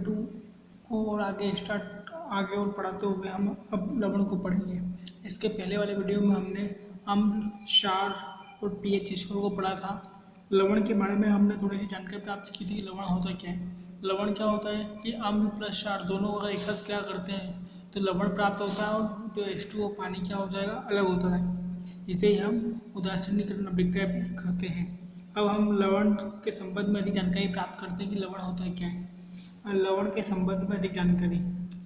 To को और आगे और पढ़ाते हुए हम अब लवण को पढ़ेंगे। इसके पहले वाले वीडियो में हमने अम्ल, क्षार और पीएच स्कोर को पढ़ा था। लवण के बारे में हमने थोड़ी सी जानकारी प्राप्त की थी। लवण होता क्या है? लवण क्या होता है कि अम्ल प्लस क्षार दोनों अगर एक साथ क्या करते हैं तो लवण प्राप्त होता है, और जो H2O पानी क्या हो जाएगा, अलग होता है। इसे ही हम उदासीनीकरण अभिक्रिया भी कहते हैं। अब हम लवण के संबंध में अधिक जानकारी प्राप्त करते हैं कि लवण होता है क्या है। लवण के संबंध में अधिक जानकारी,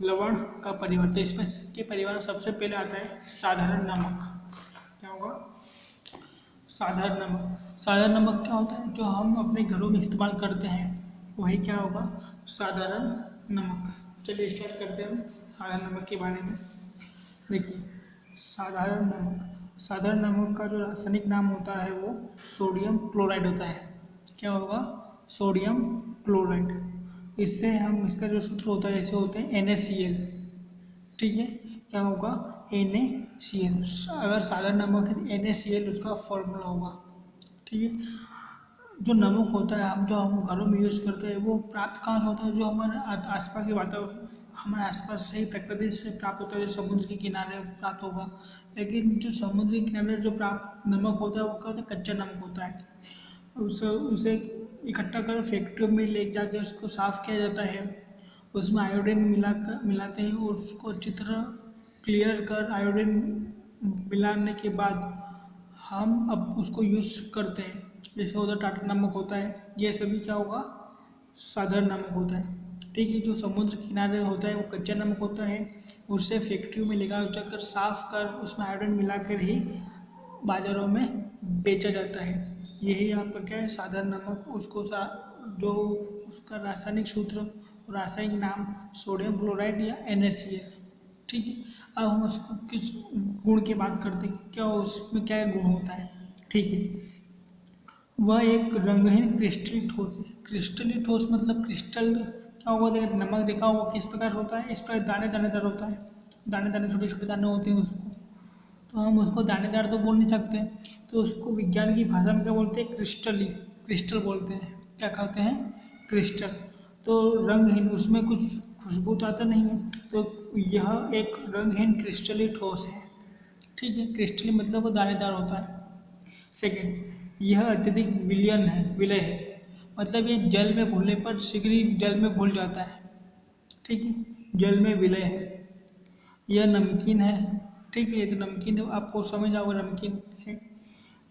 लवण का परिवार, तो इसमें के परिवार में सबसे पहले आता है साधारण नमक। क्या होगा? साधारण नमक। साधारण नमक क्या होता है? जो हम अपने घरों में इस्तेमाल करते हैं वही क्या होगा? साधारण नमक। चलिए स्टार्ट करते हैं हम साधारण नमक के बारे में। देखिए, साधारण नमक का जो रासायनिक नाम होता है वो सोडियम क्लोराइड होता है। क्या होगा? Sodium chloride. इससे हम इसका जो सूत्र होता है ऐसे होते हैं NaCl। ठीक है, क्या होगा? NaCl। अगर साधारण नमक है NaCl उसका फॉर्मूला होगा। ठीक है, जो नमक होता है जो हम घरों में यूज़ करते हैं वो प्राप्त कहाँ से होता है? जो हमारे आसपास के वातावरण, हमारे आसपास से ही प्रकृति से प्राप्त होता है। जो समुद्र के किनारे प्राप्त होगा, लेकिन जो समुद्र के किनारे जो प्राप्त नमक होता है वो क्या होता है? कच्चा नमक होता है। उसे इकट्ठा कर फैक्ट्रियों में ले जाके उसको साफ किया जाता है। उसमें आयोडीन मिलाते हैं और उसको अच्छी तरह क्लियर कर आयोडीन मिलाने के बाद हम अब उसको यूज़ करते हैं। जैसे होता है टाटा नमक होता है, ये सभी क्या होगा? साधारण नमक होता है। ठीक है, जो समुद्र किनारे होता है वो कच्चा नमक होता है। उससे फैक्ट्रियों में ले जाकर साफ कर उसमें आयोडीन मिलाकर ही बाज़ारों में बेचा जाता है। यही आपका क्या है? साधारण नमक। जो उसका रासायनिक सूत्र और रासायनिक नाम सोडियम क्लोराइड या NaCl। ठीक है, अब हम उसको किस गुण की बात करते हैं, क्या उसमें क्या गुण होता है? ठीक है, वह एक रंगहीन क्रिस्टलीय ठोस है। क्रिस्टलीय ठोस मतलब क्रिस्टल क्या होगा? नमक देखा होगा किस प्रकार होता है? इस प्रकार दाने दानेदार होता है। दाने दाने छोटे छोटे दाने होते हैं उसको, तो हम उसको दानेदार तो बोल नहीं सकते, तो उसको विज्ञान की भाषा में क्या बोलते हैं? क्रिस्टल बोलते हैं। क्या कहते हैं? क्रिस्टल। तो रंगहीन, उसमें कुछ खुशबू तो आता नहीं है, तो यह एक रंगहीन क्रिस्टलीय ठोस है। ठीक है, क्रिस्टलीय मतलब वो दानेदार होता है। सेकेंड, यह अत्यधिक विलय है, मतलब ये जल में घुलने पर शीघ्र ही जल में घुल जाता है। ठीक है, जल में विलय है। यह नमकीन है। ठीक है, ये तो नमकीन है, आपको समझ आओगे नमकीन है।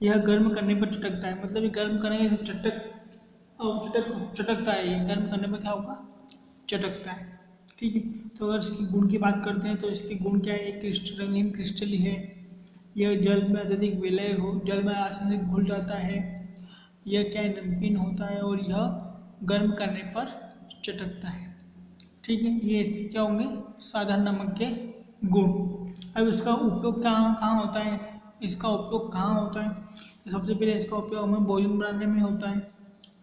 यह गर्म करने पर चटकता है, मतलब ये गर्म करने से चटकता है। ये गर्म करने पर क्या होगा? चटकता है। ठीक है, तो अगर इसकी गुण की बात करते हैं तो इसके गुण क्या है? एक रंगीन क्रिस्टल है। यह जल में अत्यधिक विलय हो, जल में आसानी से घुल जाता है। यह क्या है? नमकीन होता है और यह गर्म करने पर चटकता है। ठीक है, ये इसके क्या होंगे? साधारण नमक के गुण। अब इसका उपयोग कहाँ कहाँ होता है? इसका उपयोग कहाँ होता है? तो सबसे पहले इसका उपयोग हमें भोजन बनाने में होता है।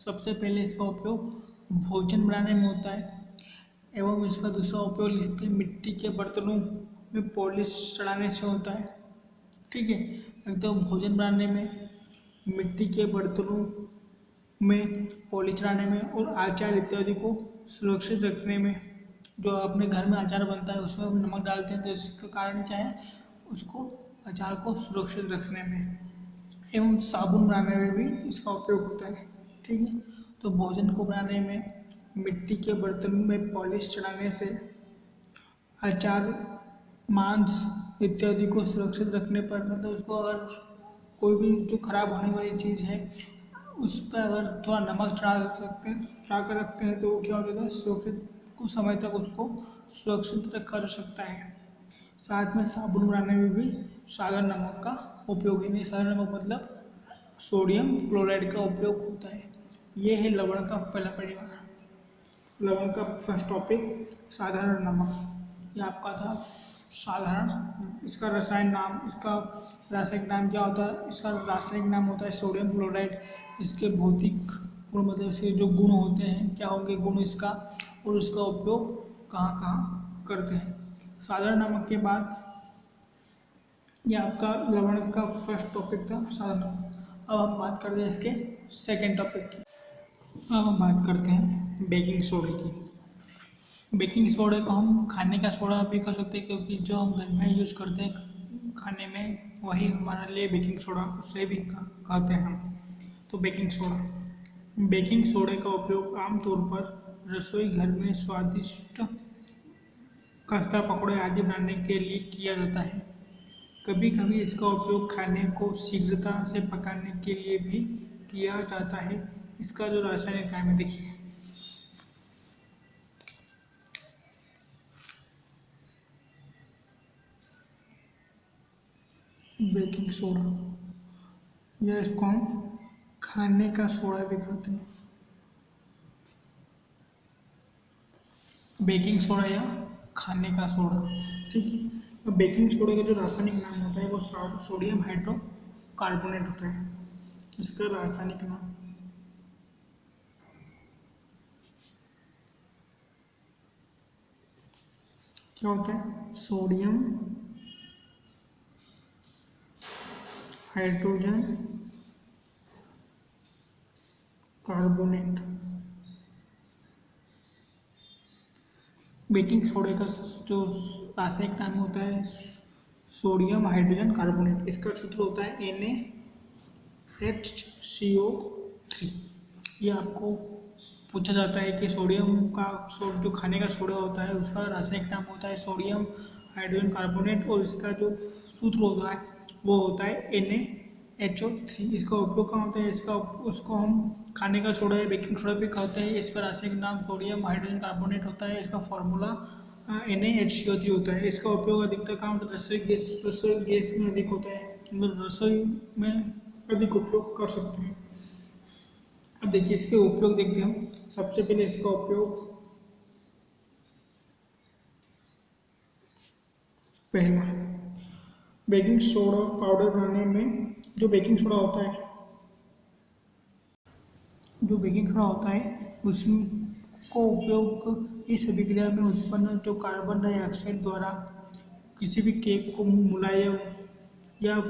सबसे पहले इसका उपयोग भोजन बनाने में होता है। एवं इसका दूसरा उपयोग लिख सकते हैं मिट्टी के बर्तनों में पॉलिश चढ़ाने से होता है। ठीक है, तो भोजन बनाने में, मिट्टी के बर्तनों में पॉलिश चढ़ाने में, और अचार इत्यादि को सुरक्षित रखने में। जो अपने घर में अचार बनता है उसमें हम नमक डालते हैं, तो इसका कारण क्या है? उसको अचार को सुरक्षित रखने में। एवं साबुन बनाने में भी इसका उपयोग होता है। ठीक है, तो भोजन को बनाने में, मिट्टी के बर्तन में पॉलिश चढ़ाने से, अचार, मांस इत्यादि को सुरक्षित रखने पर, मतलब उसको अगर कोई भी जो खराब होने वाली चीज़ है उस पर अगर थोड़ा नमक चढ़ा कर रखते हैं तो वो क्या हो जाता है? सुरक्षित, कुछ समय तक उसको सुरक्षित रखा जा सकता है। साथ में साबुन बनाने में भी साधारण नमक का उपयोग ही नहीं, साधारण नमक मतलब सोडियम क्लोराइड का उपयोग होता है। ये है लवण का पहला परिवार। लवण का फर्स्ट टॉपिक साधारण नमक, ये आपका था साधारण। इसका रासायनिक नाम क्या होता है? इसका रासायनिक नाम होता है सोडियम क्लोराइड। इसके भौतिक गुण मतलब इसके जो गुण होते हैं, क्या होंगे गुण इसका, और उसका उपयोग कहाँ कहाँ करते हैं। साधारण नमक के बाद ये आपका लवण का फर्स्ट टॉपिक था, साधारण नमक। अब हम बात करते हैं इसके सेकेंड टॉपिक की। अब हम बात करते हैं बेकिंग सोडा की। बेकिंग सोडे को हम खाने का सोडा भी कर सकते हैं, क्योंकि जो हम घर में यूज़ करते हैं खाने में वही हमारे लिए बेकिंग सोडा, उससे भी कहते हैं हम। तो बेकिंग सोडे का उपयोग आमतौर पर रसोई घर में स्वादिष्ट खस्ता पकौड़े आदि बनाने के लिए किया जाता है। कभी कभी इसका उपयोग खाने को शीघ्रता से पकाने के लिए भी किया जाता है। इसका जो रासायनिक नाम है देखिए, बेकिंग सोडा, या इसको हम खाने का सोडा भी कहते हैं। बेकिंग सोडा या खाने का सोडा, ठीक है। अब बेकिंग सोडा का जो रासायनिक नाम होता है वो सोडियम हाइड्रोकार्बोनेट होता है। इसका रासायनिक नाम क्या होता है? Sodium hydrogen carbonate. बेकिंग सोडे का जो रासायनिक नाम होता है सोडियम हाइड्रोजन कार्बोनेट। इसका सूत्र होता है NaHCO3। ये आपको पूछा जाता है कि सोडियम का जो खाने का सोडा होता है उसका रासायनिक नाम होता है सोडियम हाइड्रोजन कार्बोनेट, और इसका जो सूत्र होता है वो होता है NaHO3। इसका उपयोग कहाँ होता है? उसको हम खाने का सोडा या बेकिंग सोडा भी कहते हैं। इसका रासायनिक नाम सोडियम हाइड्रोजन कार्बोनेट होता है। इसका फॉर्मूला NaHCO3 होता है। इसका उपयोग अधिकतर कहाँ होता है? रसोई गैस में अधिक होता है, मतलब रसोई में अधिक उपयोग कर सकते हैं। अब देखिए इसके उपयोग देखते हैं हम। सबसे पहले इसका उपयोग, पहला, बेकिंग सोडा पाउडर बनाने में जो बेकिंग सोडा होता है उसको उपयोग इस अभिक्रिया में उत्पन्न जो कार्बन डाइऑक्साइड द्वारा किसी भी केक को मुलायम या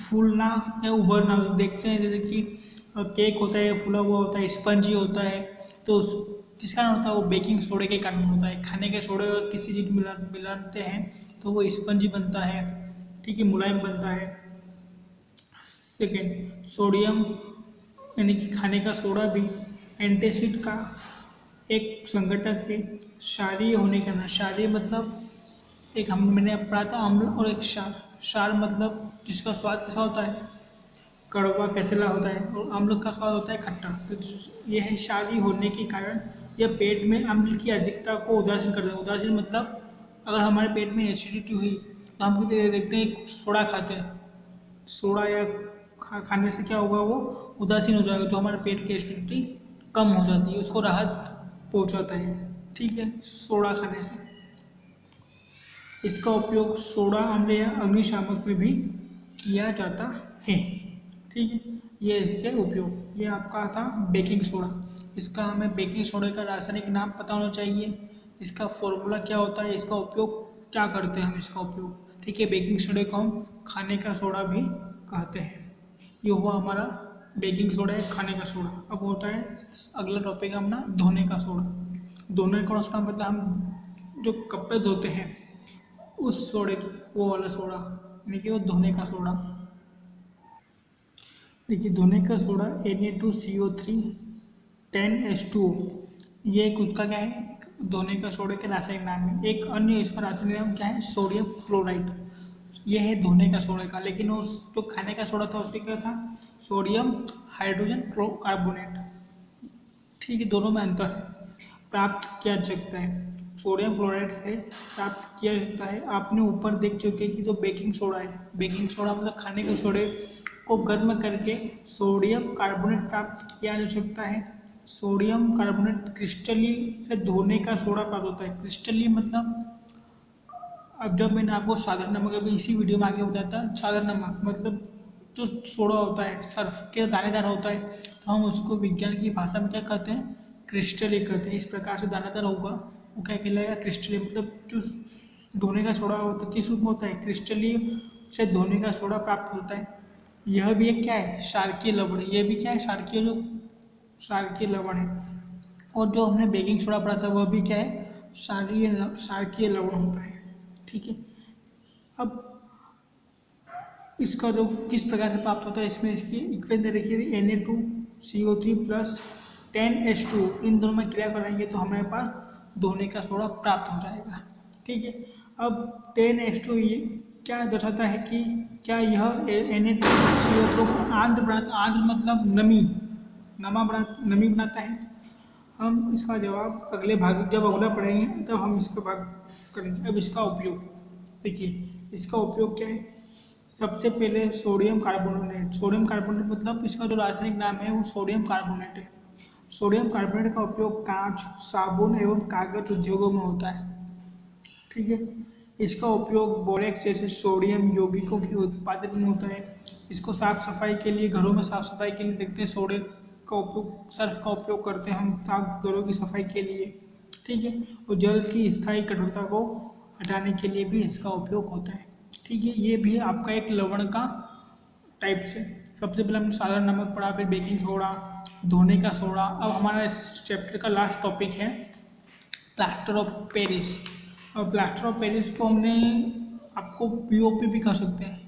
फूलना या उभरना देखते हैं। जैसे कि केक होता है फूला हुआ होता है, स्पंजी होता है, तो किस कारण होता है? वो बेकिंग सोडे के कारण होता है। खाने के सोडे और किसी चीज़ मिलाते हैं तो वो स्पंजी बनता है, ठीक है, मुलायम बनता है। सेकेंड, सोडियम यानी कि खाने का सोडा भी एंटासिड का एक संघटक है। क्षारीय होने का ना, क्षारीय मतलब एक मैंने पढ़ा था अम्ल, और एक क्षार मतलब जिसका स्वाद कैसा होता है? कड़वा कैसेला होता है, और अम्ल का स्वाद होता है खट्टा। तो यह है क्षारीय होने के कारण यह पेट में अम्ल की अधिकता को उदासीन करता है। उदासीन मतलब अगर हमारे पेट में एसिडिटी हुई तो हम देखते हैं सोडा खाते हैं, सोडा या खाने से क्या होगा? वो उदासीन हो जाएगा, जो हमारे पेट की एसिडिटी कम हो जाती है, उसको राहत पहुंचाता है, ठीक है, सोडा खाने से। इसका उपयोग सोडा अम्ल या अग्निशामक में भी किया जाता है, ठीक है। ये इसके उपयोग, ये आपका था बेकिंग सोडा। इसका हमें बेकिंग सोडे का रासायनिक नाम पता होना चाहिए, इसका फॉर्मूला क्या होता है, इसका उपयोग क्या करते हैं हम इसका उपयोग, ठीक है। बेकिंग सोडे को हम खाने का सोडा भी कहते हैं। ये हुआ हमारा बेकिंग सोडा है, खाने का सोडा। अब होता है अगला टॉपिक अपना धोने का सोडा। धोने का सोडा मतलब हम जो कपड़े धोते हैं उस सोडे की, वो वाला सोडा, यानी कि वो धोने का सोडा। देखिए धोने का सोडा Na2CO3 10H2O, ये एक उसका क्या है? धोने का सोडे का रासायनिक नाम है। एक अन्य इसका रासायनिक नाम क्या है? Sodium chloride. ये है धोने का सोडे का, लेकिन उस जो खाने का सोडा था उसके क्या था? सोडियम हाइड्रोजन कार्बोनेट, ठीक है। दोनों में अंतर है। प्राप्त किया जा सकता है सोडियम क्लोराइड से प्राप्त किया जाता है। आपने ऊपर देख चुके हैं कि जो बेकिंग सोडा है, बेकिंग सोडा मतलब खाने के सोडे को गर्म करके सोडियम कार्बोनेट प्राप्त किया जा सकता है। सोडियम कार्बोनेट क्रिस्टली से धोने का सोडा प्राप्त होता है। क्रिस्टली मतलब, अब जब मैंने आपको साधारण नमक अभी इसी वीडियो में आगे बताया था, साधारण नमक मतलब जो सोडा होता है सर्फ के दानेदार होता है, तो हम उसको विज्ञान की भाषा में क्या कहते हैं? क्रिस्टली कहते हैं। इस प्रकार से दानेदार होगा वो क्या कहलाएगा? क्रिस्टली। मतलब जो धोने का सोडा होता है किस रूप में होता है? क्रिस्टली से धोने का सोडा प्राप्त होता है। यह भी एक क्या है? क्षारकीय लवण। यह भी क्या है? क्षारकीय लवण है। और जो हमने बेकिंग सोडा पढ़ा था वह भी क्या है, क्षारीय लवण होता है। ठीक है, अब इसका जो किस प्रकार से प्राप्त होता है, इसमें इसकी इक्वेशन दे रखी है Na2CO3 प्लस 10H2, इन दोनों में क्रिया कराएंगे तो हमारे पास धोने का सोडा प्राप्त हो जाएगा। ठीक है, अब 10H2 ये क्या दर्शाता है कि क्या यह Na2CO3 को आंध्र मतलब नमी बनाता है। हम इसका जवाब अगले भाग जब अगला पढ़ेंगे तब हम इसका भाग करेंगे। अब इसका उपयोग देखिए, इसका उपयोग क्या है। सबसे पहले सोडियम कार्बोनेट मतलब इसका जो रासायनिक नाम है वो सोडियम कार्बोनेट है। सोडियम कार्बोनेट का उपयोग कांच, साबुन एवं कागज उद्योगों में होता है। ठीक है, इसका उपयोग बोरेक्स जैसे सोडियम यौगिकों के उत्पादन में होता है। इसको साफ सफाई के लिए, घरों में साफ सफाई के लिए देखते हैं सोडियम का उपयोग, सर्फ का उपयोग करते हैं हम साफ घरों की सफाई के लिए। ठीक है, और जल की स्थायी कठोरता को हटाने के लिए भी इसका उपयोग होता है। ठीक है, ये भी आपका एक लवण का टाइप से। सबसे पहले हमने साधारण नमक पढ़ा, फिर बेकिंग सोडा, धोने का सोडा। अब हमारा इस चैप्टर का लास्ट टॉपिक है प्लास्टर ऑफ पेरिस। और प्लास्टर ऑफ पेरिस को हमने आपको पीओपी भी कह सकते हैं।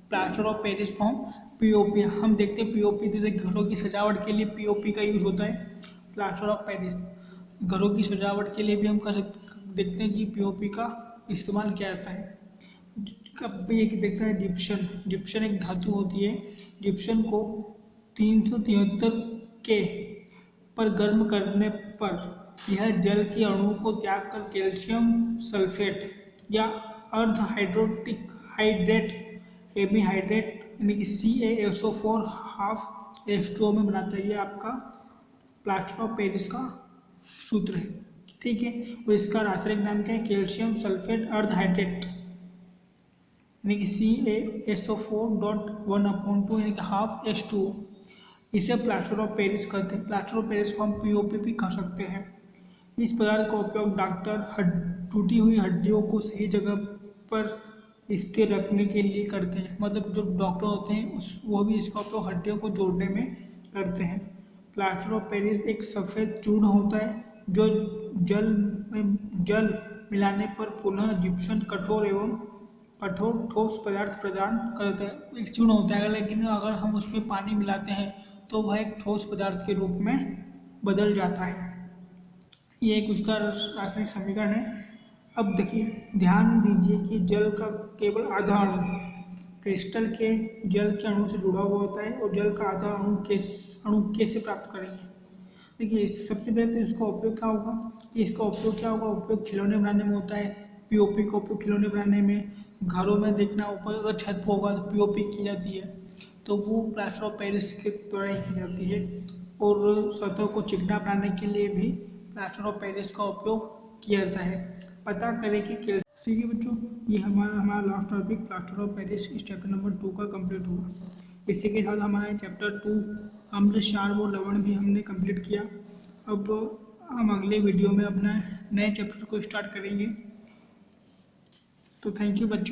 प्लास्टर ऑफ पेरिस को हम पीओपी, हम देखते हैं पीओपी जैसे घरों की सजावट के लिए पीओपी का यूज होता है। प्लास्टर ऑफ पेरिस घरों की सजावट के लिए भी हम देखते हैं कि पीओपी का इस्तेमाल किया जाता है। कब भी एक देखता है जिप्सन एक धातु होती है। जिप्सन को 373 के पर गर्म करने पर यह जल के अणु को त्याग कर कैल्शियम सल्फेट या अर्ध हाइड्रेट हेमीहाइड्रेट यानी कि CaSO4 हाफ H2O में बनाता है। ये आपका प्लास्टर ऑफ पेरिस का सूत्र है। ठीक है, और इसका रासायनिक नाम क्या है, कैल्शियम सल्फेट अर्ध हाइड्रेट यानी कि CaSO4.1/2 यानी कि हाफ H2O। इसे प्लास्टर ऑफ पेरिस कहते हैं। प्लास्टर ऑफ पेरिस को हम पीओपी भी कह सकते हैं। इस पदार्थ का उपयोग डॉक्टर टूटी हुई हड्डियों को सही जगह पर स्थिर रखने के लिए करते हैं। मतलब जो डॉक्टर होते हैं वो भी इसका उपयोग हड्डियों को जोड़ने में करते हैं। प्लास्टर ऑफ पेरिस एक सफ़ेद चूर्ण होता है जो जल मिलाने पर पुनः जिप्सम कठोर ठोस पदार्थ प्रदान करता है। एक चूर्ण होता है, लेकिन अगर हम उसमें पानी मिलाते हैं तो वह एक ठोस पदार्थ के रूप में बदल जाता है। ये एक उसका रासायनिक समीकरण है। अब देखिए, ध्यान दीजिए कि जल का केवल आधा अणु क्रिस्टल के जल के अणु से जुड़ा हुआ होता है, और जल का आधा अणु कैसे प्राप्त करेंगे। देखिए, सबसे पहले तो इसका उपयोग क्या होगा, उपयोग खिलौने बनाने में होता है। पीओपी का उपयोग खिलौने बनाने में, घरों में देखना, ऊपर अगर छत पर होगा तो पीओपी की जाती है, तो वो प्लास्टर ऑफ पेरिस के द्वारा ही की जाती है। और सतह को चिकना बनाने के लिए भी प्लास्टर ऑफ पेरिस का उपयोग किया जाता है। पता करें कि ठीक है बच्चों, ये हमारा last topic plaster of Paris इस चैप्टर नंबर 2 का कंप्लीट हुआ। इसी के साथ हमारा चैप्टर 2 अम्ल, क्षार व लवण भी हमने कंप्लीट किया। अब हम अगले वीडियो में अपना नए चैप्टर को स्टार्ट करेंगे। तो थैंक यू बच्चों।